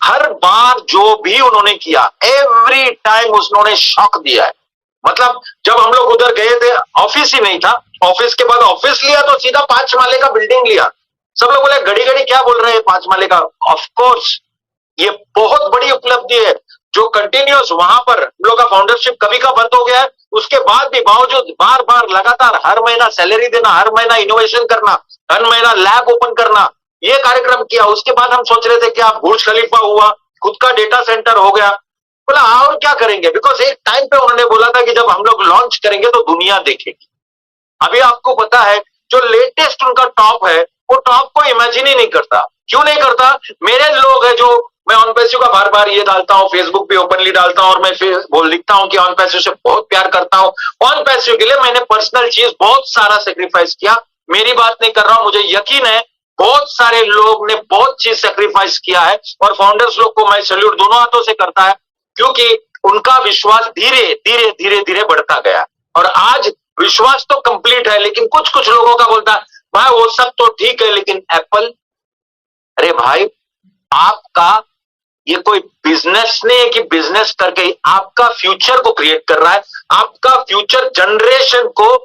हर बार जो भी उन्होंने किया, एवरी टाइम उन्होंने शॉक दिया है। मतलब जब हम लोग उधर गए थे, ऑफिस ही नहीं था, ऑफिस के बाद ऑफिस लिया तो सीधा 5 माले का बिल्डिंग लिया। सब लोग बोले घड़ी घड़ी क्या बोल रहे हैं 5 माले का। ऑफ कोर्स ये बहुत बड़ी उपलब्धि है जो कंटिन्यूअस वहां पर हम लोग का फाउंडरशिप कभी का बंद हो गया है, उसके बाद भी बावजूद बार बार लगातार हर महीना सैलरी देना, हर महीना इनोवेशन करना, हर महीना लैब ओपन करना, ये कार्यक्रम किया। उसके बाद हम सोच रहे थे कि आप बुर्ज खलीफा हुआ, खुद का डेटा सेंटर हो गया। बोला और क्या करेंगे, बिकॉज एक टाइम पे उन्होंने बोला था कि जब हम लोग लॉन्च करेंगे तो दुनिया देखेगी। अभी आपको पता है जो लेटेस्ट उनका टॉप है, वो टॉप को इमेजिन ही नहीं करता। क्यों नहीं करता? मेरे लोग है जो, मैं ऑन पैसिव का बार बार ये डालता हूं, फेसबुक पे ओपनली डालता हूं और मैं फिर बोल लिखता हूं कि ऑन पैसिव से बहुत प्यार करता हूं। ऑन पैसिव के लिए मैंने पर्सनल चीज बहुत सारा सेक्रीफाइस किया। मेरी बात नहीं कर रहा हूं, मुझे यकीन है बहुत सारे लोग ने बहुत चीज सेक्रीफाइस किया है और फाउंडर्स लोग को मैं सैल्यूट दोनों हाथों से करता है, क्योंकि उनका विश्वास धीरे धीरे धीरे धीरे बढ़ता गया। और आज विश्वास तो कंप्लीट है, लेकिन कुछ कुछ लोगों का बोलता है भाई वो सब तो ठीक है लेकिन एप्पल। अरे भाई, आपका ये कोई बिजनेस नहीं है कि बिजनेस करके आपका फ्यूचर को क्रिएट कर रहा है। आपका फ्यूचर जनरेशन को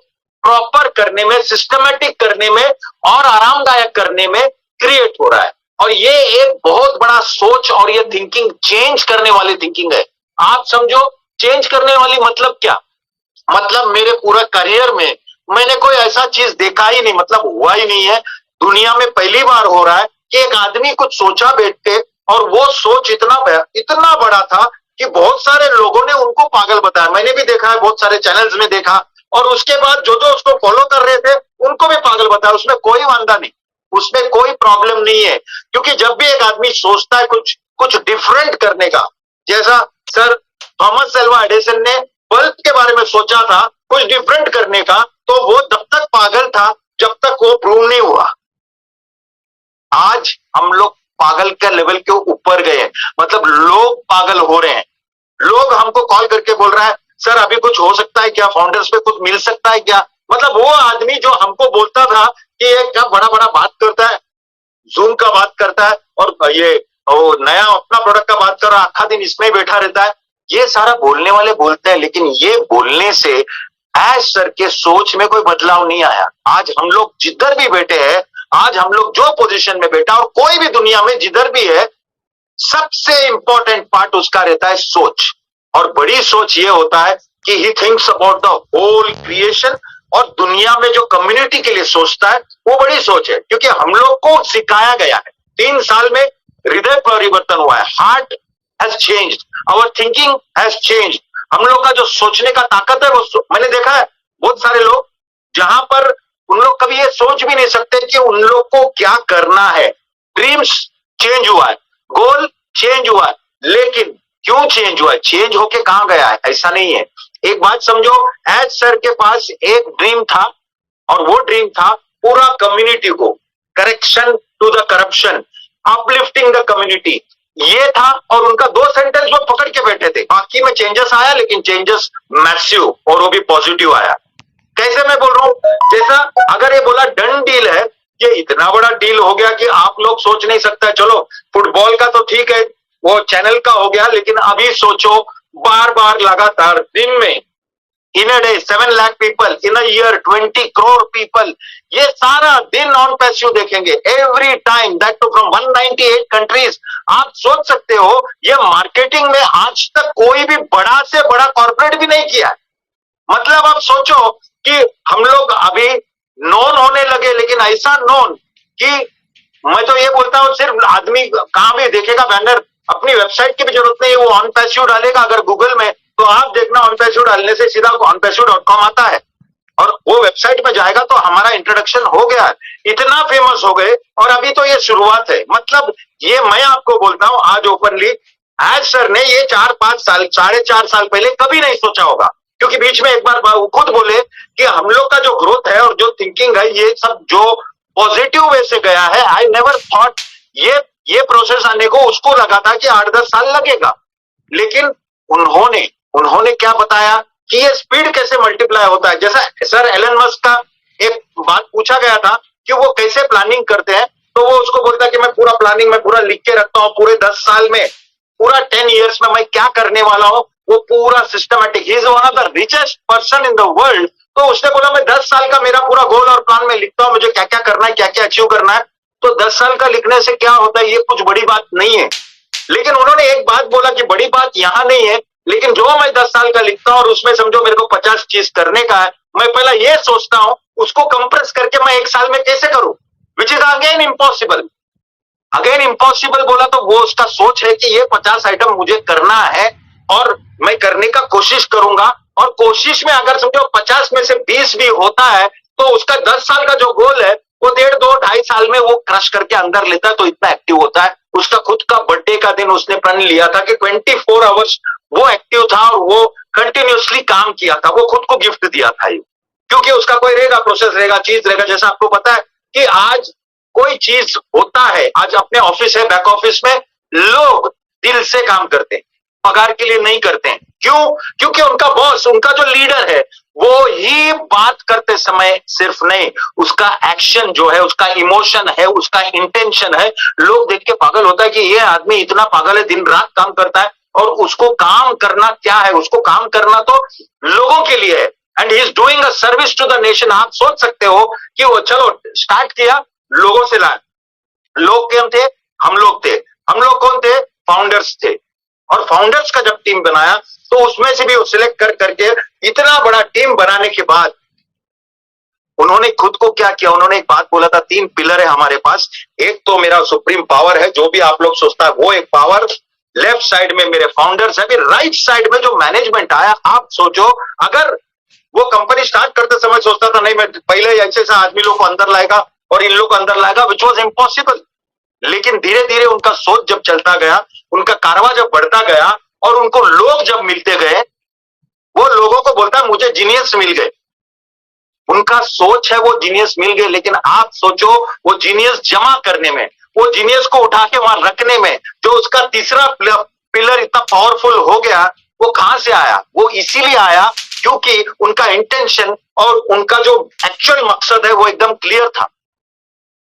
प्रॉपर करने में, सिस्टमेटिक करने में और आरामदायक करने में क्रिएट हो रहा है। और ये एक बहुत बड़ा सोच और ये थिंकिंग चेंज करने वाली थिंकिंग है। आप समझो चेंज करने वाली मतलब क्या? मतलब मेरे पूरा करियर में मैंने कोई ऐसा चीज देखा ही नहीं, मतलब हुआ ही नहीं है। दुनिया में पहली बार हो रहा है कि एक आदमी कुछ सोचा बैठ के और वो सोच इतना बड़ा था कि बहुत सारे लोगों ने उनको पागल बताया। मैंने भी देखा है, बहुत सारे चैनल्स में देखा, और उसके बाद जो जो उसको फॉलो कर रहे थे उनको भी पागल बताया। उसमें कोई वांदा नहीं, उसमें कोई प्रॉब्लम नहीं है, क्योंकि जब भी एक आदमी सोचता है कुछ कुछ डिफरेंट करने का, जैसा सर थॉमस एल्वा एडिसन ने बल्ब के बारे में सोचा था कुछ डिफरेंट करने का, तो वो तब तक पागल था जब तक वो प्रूव नहीं हुआ। आज हम लोग पागल के लेवल के ऊपर गए हैं, मतलब लोग पागल हो रहे हैं। लोग हमको कॉल करके बोल रहा है सर अभी कुछ हो सकता है क्या, फाउंडर्स पे कुछ मिल सकता है क्या। मतलब वो आदमी जो हमको बोलता था कि ये क्या बड़ा बड़ा बात करता है, जूम का बात करता है और ये वो नया अपना प्रोडक्ट का बात कर रहा है, आखा दिन इसमें ही बैठा रहता है, ये सारा बोलने वाले बोलते हैं, लेकिन ये बोलने से एज सर के सोच में कोई बदलाव नहीं आया। आज हम लोग जिधर भी बैठे हैं, आज हम लोग जो पोजीशन में बैठा, और कोई भी दुनिया में जिधर भी है, सबसे इंपॉर्टेंट पार्ट उसका रहता है सोच। और बड़ी सोच ये होता है कि he thinks about the whole creation, और दुनिया में जो कम्युनिटी के लिए सोचता है वो बड़ी सोच है। क्योंकि हम लोग को सिखाया गया है, 3 साल में हृदय परिवर्तन हुआ है, heart has changed, our thinking has changed. हम लोग का जो सोचने का ताकत है वो मैंने देखा है बहुत सारे लोग जहां पर उन लोग कभी ये सोच भी नहीं सकते कि उन लोग को क्या करना है। ड्रीम्स चेंज हुआ है, गोल चेंज हुआ है, लेकिन क्यों चेंज हुआ है, चेंज होके कहां गया है, ऐसा नहीं है। एक बात समझो, एज सर के पास एक ड्रीम था और वो ड्रीम था पूरा कम्युनिटी को, correction to the corruption, uplifting the community, ये था। और उनका 2 सेंटेंस वो पकड़ के बैठे थे। बाकी में चेंजेस आया, लेकिन चेंजेस मैसिव, और वो भी पॉजिटिव आया। कैसे मैं बोल रहा हूं, जैसा अगर ये बोला डन डील है, ये इतना बड़ा डील हो गया कि आप लोग सोच नहीं सकता। चलो फुटबॉल का तो ठीक है, वो चैनल का हो गया, लेकिन अभी सोचो बार बार लगातार दिन में, in a day 7 lakh people, in a year 20 crore people, ये सारा दिन ऑन पैसिव देखेंगे every time, that too from 198 countries. आप सोच सकते हो ये मार्केटिंग में आज तक कोई भी बड़ा से बड़ा कॉर्पोरेट भी नहीं किया है। मतलब आप सोचो कि हम लोग अभी नोन होने लगे, लेकिन ऐसा नोन कि मैं तो ये बोलता हूं सिर्फ आदमी कहां भी देखेगा बैनर, अपनी वेबसाइट की भी जरूरत नहीं है, वो ऑन पैसिव डालेगा अगर गूगल में, तो आप देखना ऑन पैसिव डालने से सीधा onpassive.com आता है और वो वेबसाइट में जाएगा तो हमारा इंट्रोडक्शन हो गया है। इतना फेमस हो गए, और अभी तो ये शुरुआत है। मतलब ये मैं आपको बोलता हूं आज ओपनली, आज सर ने ये 4-5 साल, 4.5 साल पहले कभी नहीं सोचा होगा, क्योंकि बीच में एक बार खुद बोले कि हम लोग का जो ग्रोथ है और जो थिंकिंग है, ये सब जो पॉजिटिव वे से गया है, आई नेवर थॉट ये प्रोसेस आने को उसको लगा था कि 8-10 साल लगेगा। लेकिन उन्होंने क्या बताया कि ये स्पीड कैसे मल्टीप्लाई होता है। जैसा सर एलन मस्क का एक बात पूछा गया था कि वो कैसे प्लानिंग करते हैं, तो वो उसको बोलता है कि मैं पूरा प्लानिंग में पूरा लिख के रखता हूँ, पूरे 10 साल में, पूरा 10 इयर्स में मैं क्या करने वाला हूँ, वो पूरा systematic. He is one of the richest person in the world. तो उसने बोला मैं 10 साल का मेरा पूरा गोल और प्लान में लिखता हूँ, मुझे क्या क्या करना है, क्या क्या अचीव करना है। तो 10 साल का लिखने से क्या होता है, ये कुछ बड़ी बात नहीं है। लेकिन उन्होंने एक बात बोला कि बड़ी बात यहां नहीं है, लेकिन जो मैं 10 साल का लिखता हूं और उसमें समझो मेरे को 50 चीज करने का है, मैं पहला ये सोचता हूं उसको कंप्रेस करके मैं 1 साल में कैसे करूं, which is again impossible. Again impossible बोला तो वो उसका सोच है कि ये 50 आइटम मुझे करना है और मैं करने का कोशिश करूंगा, और कोशिश में अगर समझो 50 में से 20 भी होता है तो उसका 10 साल का जो गोल है वो 1.5 2 2.5 साल में वो क्रश करके अंदर लेता है। तो इतना एक्टिव होता है। उसका खुद का बर्थडे का दिन उसने प्रण लिया था कि 24 आवर्स वो एक्टिव था और वो कंटिन्यूअसली काम किया था, वो खुद को गिफ्ट दिया था ये। क्योंकि उसका कोई रहेगा, प्रोसेस रहेगा, चीज रहेगा। जैसा आपको पता है कि आज कोई चीज होता है, आज अपने ऑफिस है, बैक ऑफिस में लोग दिल से काम करते हैं, पगार के लिए नहीं करते हैं। क्यों? क्योंकि उनका बॉस, उनका जो लीडर है, वो ही बात करते समय सिर्फ नहीं, उसका एक्शन जो है, उसका इमोशन है, उसका इंटेंशन है, लोग देख के पागल होता है कि ये आदमी इतना पागल है, दिन रात काम करता है। और उसको काम करना क्या है, उसको काम करना तो लोगों के लिए है, and he is doing a service to the nation. आप सोच सकते हो कि वो चलो स्टार्ट किया, लोगों से लाए। लोग कौन थे? हम लोग थे। हम लोग कौन थे? फाउंडर्स थे। और फाउंडर्स का जब टीम बनाया तो उसमें से भी वो सिलेक्ट कर करके इतना बड़ा टीम बनाने के बाद उन्होंने खुद को क्या किया, उन्होंने एक बात बोला था, 3 पिलर है हमारे पास। एक तो मेरा सुप्रीम पावर है, जो भी आप लोग सोचता है वो एक पावर, लेफ्ट साइड में मेरे फाउंडर्स है, फिर राइट साइड में जो मैनेजमेंट आया। आप सोचो, अगर वो कंपनी स्टार्ट करते समय सोचता था नहीं मैं पहले ऐसे आदमी लोग को अंदर लाएगा और इन लोग को अंदर लाएगा, विच वॉज इम्पॉसिबल। लेकिन धीरे धीरे उनका सोच जब चलता गया, उनका कारवा जब बढ़ता गया और उनको लोग जब मिलते गए, वो लोगों को बोलता है मुझे जीनियस मिल गए। उनका सोच है वो जीनियस मिल गए। लेकिन आप सोचो, वो जीनियस जमा करने में, वो जीनियस को उठा के वहां रखने में, जो उसका तीसरा पिलर इतना पावरफुल हो गया, वो कहां से आया? वो इसीलिए आया क्योंकि उनका इंटेंशन और उनका जो एक्चुअल मकसद है वो एकदम क्लियर था।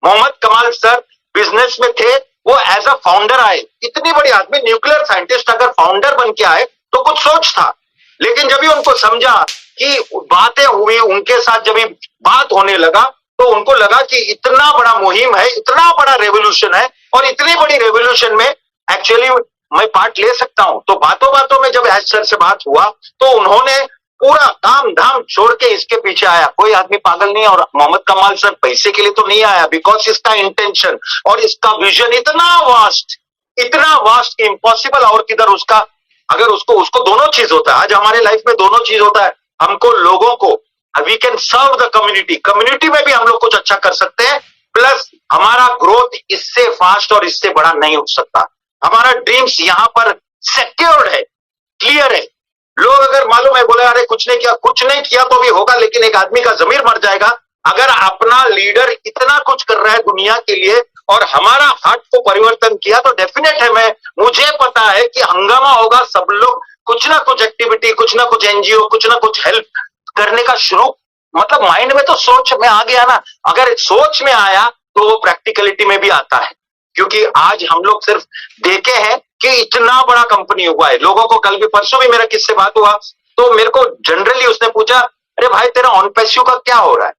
मोहम्मद कमाल सर बिजनेस में थे, वो एज अ फाउंडर आए। इतनी बड़ी आदमी, न्यूक्लियर साइंटिस्ट, अगर फाउंडर बन के आए तो कुछ सोच था। लेकिन जब भी उनको समझा कि बातें हुई उनके साथ, जब भी बात होने लगा तो उनको लगा कि इतना बड़ा मुहिम है, इतना बड़ा रेवोल्यूशन है, और इतनी बड़ी रेवोल्यूशन में एक्चुअली मैं पार्ट ले सकता हूं। तो बातों बातों में जब एज सर से बात हुआ तो उन्होंने पूरा काम धाम छोड़ के इसके पीछे आया। कोई आदमी पागल नहीं है। और मोहम्मद कमाल सर पैसे के लिए तो नहीं आया, बिकॉज इसका इंटेंशन और इसका विजन इतना वास्ट इम्पॉसिबल। और किधर उसका, अगर उसको दोनों चीज होता है। आज हमारे लाइफ में दोनों चीज होता है। हमको लोगों को, we can serve the community में भी हम लोग कुछ अच्छा कर सकते हैं, प्लस हमारा ग्रोथ इससे फास्ट और इससे बड़ा नहीं हो सकता। हमारा ड्रीम्स यहां पर सिक्योर्ड है, क्लियर है। लोग अगर मालूम है बोले अरे कुछ नहीं किया तो भी होगा, लेकिन एक आदमी का जमीर मर जाएगा। अगर अपना लीडर इतना कुछ कर रहा है दुनिया के लिए और हमारा हार्ट को परिवर्तन किया, तो डेफिनेट है, मुझे पता है कि हंगामा होगा। सब लोग कुछ ना कुछ एक्टिविटी, कुछ ना कुछ एनजीओ, कुछ ना कुछ हेल्प करने का शुरू, मतलब माइंड में तो सोच में आ गया ना। अगर सोच में आया तो वो प्रैक्टिकलिटी में भी आता है। क्योंकि आज हम लोग सिर्फ देखे हैं कि इतना बड़ा कंपनी हुआ है। लोगों को, कल भी परसों भी मेरा किससे बात हुआ तो मेरे को जनरली उसने पूछा, अरे भाई तेरा ऑन पैसिव का क्या हो रहा है?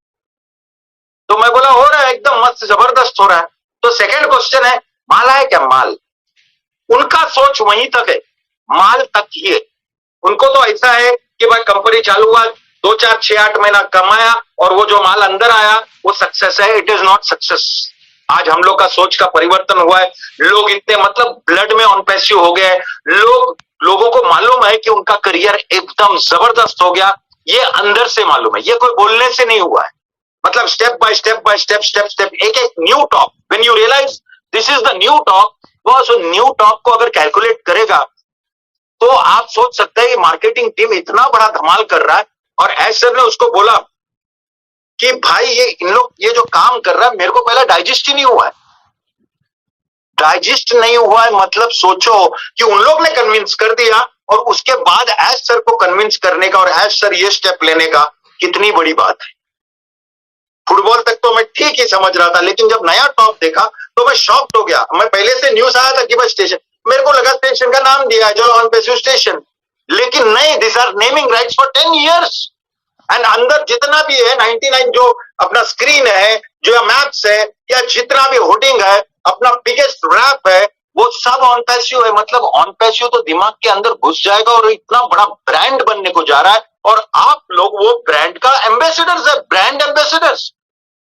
तो मैं बोला हो रहा है एकदम मस्त जबरदस्त हो रहा है। तो सेकंड क्वेश्चन है, माल है क्या? माल, उनका सोच वहीं तक है, माल तक ही है। उनको तो ऐसा है कि भाई कंपनी चालू हुआ, 2 4 6 8 महीना कमाया और वो जो माल अंदर आया वो सक्सेस है। It is not success. आज हम लोग का सोच का परिवर्तन हुआ है। लोग इतने, मतलब ब्लड में ऑन पैसिव हो गए। लोगों को मालूम है कि उनका करियर एकदम जबरदस्त हो गया। ये अंदर से मालूम है, ये कोई बोलने से नहीं हुआ है। मतलब स्टेप बाय स्टेप एक new talk. When you realise this is the new talk, boss new talk को अगर कैलकुलेट करेगा तो आप सोच सकते हैं कि मार्केटिंग टीम इतना बड़ा धमाल कर रहा है। और एज सर ने उसको बोला कि भाई ये इन लोग ये जो काम कर रहा है, मेरे को पहले डाइजेस्ट ही नहीं हुआ है। डाइजेस्ट नहीं हुआ है मतलब सोचो कि उन लोग ने कन्विंस कर दिया और उसके बाद एज सर को कन्विंस करने का और एज सर ये स्टेप लेने का कितनी बड़ी बात है। फुटबॉल तक तो मैं ठीक ही समझ रहा था, लेकिन जब नया टॉप देखा तो मैं शॉक्ड हो गया। मैं पहले से न्यूज आया था कि बस स्टेशन, मेरे को लगा स्टेशन का नाम दिया है, चलो ऑन पेस्यू स्टेशन, लेकिन नहीं, this are naming rights for 10 years। And अंदर जितना भी है 99 जो अपना स्क्रीन है, जो मैप्स है, या जितना भी होर्डिंग है, अपना बिगेस्ट रैप है, वो सब ऑन पैसिव है। मतलब ऑन पैसिव तो दिमाग के अंदर घुस जाएगा और इतना बड़ा ब्रांड बनने को जा रहा है, और आप लोग वो ब्रांड का एम्बेसडर्स है, ब्रांड एम्बेसडर्स।